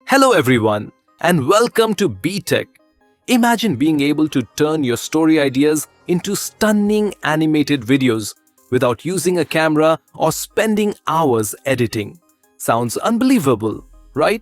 Hello everyone, and welcome to BTech. Imagine being able to turn your story ideas into stunning animated videos without using a camera or spending hours editing. Sounds unbelievable, right?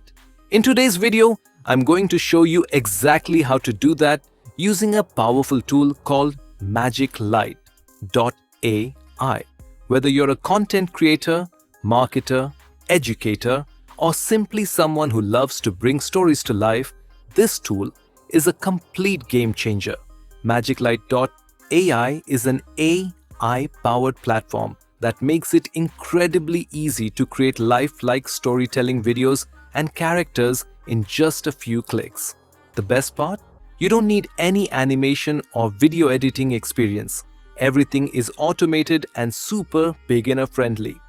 In today's video, I'm going to show you exactly how to do that using a powerful tool called MagicLight.ai. Whether you're a content creator, marketer, educator, or simply someone who loves to bring stories to life, this tool is a complete game changer. MagicLight.ai is an AI-powered platform that makes it incredibly easy to create lifelike storytelling videos and characters in just a few clicks. The best part? You don't need any animation or video editing experience. Everything is automated and super beginner-friendly.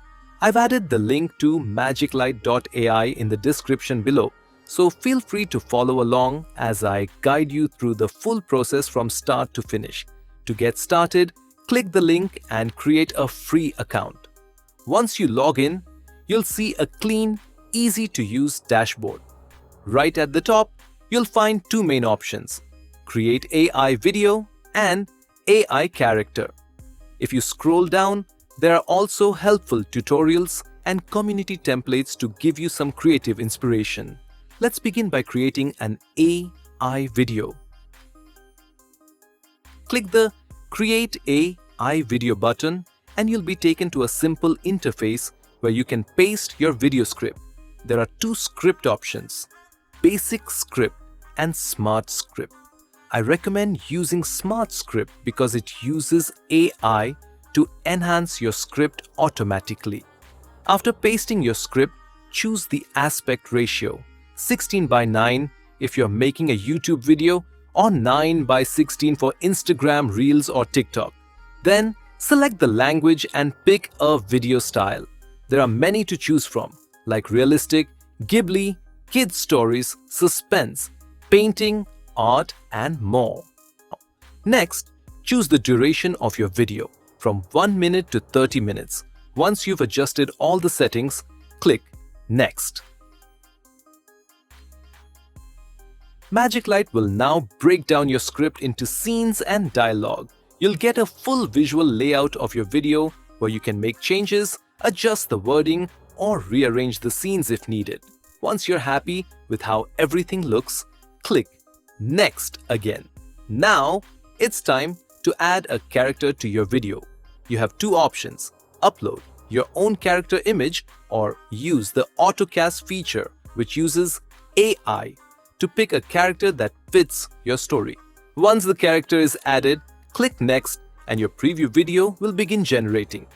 I've added the link to MagicLight.ai in the description below, so feel free to follow along as I guide you through the full process from start to finish. To get started, click the link and create a free account. Once you log in, you'll see a clean, easy-to-use dashboard. Right at the top, you'll find two main options: Create AI Video and AI Character. If you scroll down, there are also helpful tutorials and community templates to give you some creative inspiration. Let's begin by creating an AI video. Click the Create AI Video button and you'll be taken to a simple interface where you can paste your video script. There are two script options: Basic Script and Smart Script. I recommend using Smart Script because it uses AI to enhance your script automatically. After pasting your script, choose the aspect ratio, 16:9 if you're making a YouTube video or 9:16 for Instagram Reels or TikTok. Then select the language and pick a video style. There are many to choose from, like realistic, Ghibli, kids stories, suspense, painting, art, and more. Next, choose the duration of your video, from 1 minute to 30 minutes. Once you've adjusted all the settings, click Next. MagicLight will now break down your script into scenes and dialogue. You'll get a full visual layout of your video where you can make changes, adjust the wording, or rearrange the scenes if needed. Once you're happy with how everything looks, click Next again. Now, it's time to add a character to your video. You have two options: upload your own character image or use the AutoCast feature, which uses AI to pick a character that fits your story. Once the character is added, click Next and your preview video will begin generating.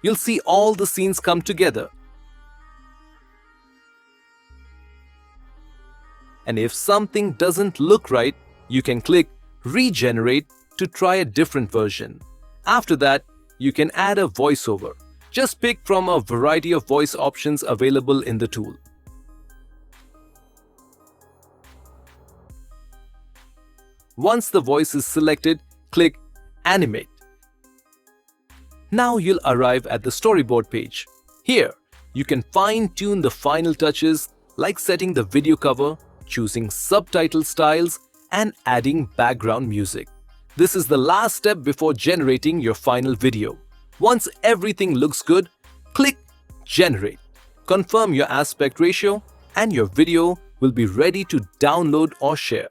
You'll see all the scenes come together. And if something doesn't look right, you can click Regenerate to try a different version. After that, you can add a voiceover. Just pick from a variety of voice options available in the tool. Once the voice is selected, click Animate. Now you'll arrive at the storyboard page. Here, you can fine-tune the final touches like setting the video cover, choosing subtitle styles, and adding background music. This is the last step before generating your final video. Once everything looks good, click Generate. Confirm your aspect ratio and your video will be ready to download or share.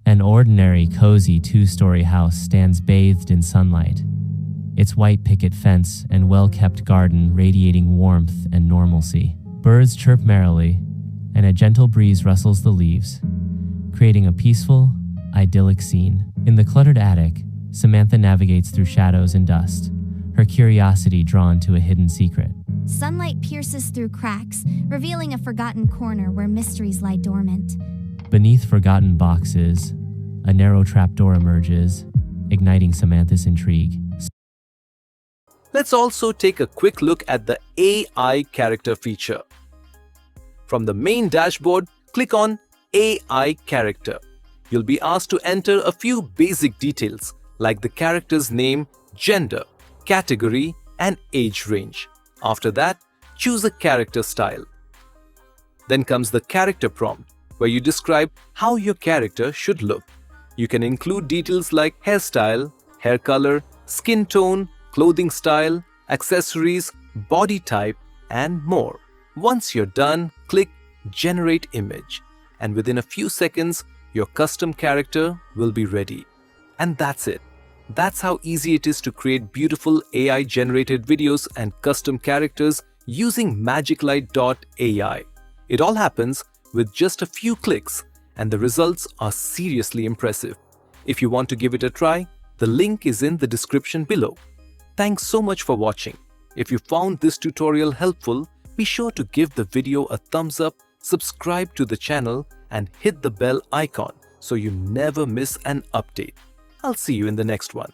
An ordinary, cozy two-story house stands bathed in sunlight, its white picket fence and well-kept garden radiating warmth and normalcy. Birds chirp merrily, and a gentle breeze rustles the leaves, creating a peaceful, idyllic scene. In the cluttered attic, Samantha navigates through shadows and dust, her curiosity drawn to a hidden secret. Sunlight pierces through cracks, revealing a forgotten corner where mysteries lie dormant. Beneath forgotten boxes, a narrow trapdoor emerges, igniting Samantha's intrigue. Let's also take a quick look at the AI character feature. From the main dashboard, click on AI Character. you'll be asked to enter a few basic details like the character's name, gender, category, and age range. After that, choose a character style. Then comes the character prompt, where you describe how your character should look. You can include details like hairstyle, hair color, skin tone, clothing style, accessories, body type, and more. Once you're done, click Generate Image, and within a few seconds, your custom character will be ready. And that's it. That's how easy it is to create beautiful AI-generated videos and custom characters using MagicLight.ai. It all happens with just a few clicks, and the results are seriously impressive. If you want to give it a try, the link is in the description below. Thanks so much for watching. If you found this tutorial helpful, be sure to give the video a thumbs up, subscribe to the channel, and hit the bell icon so you never miss an update. I'll see you in the next one.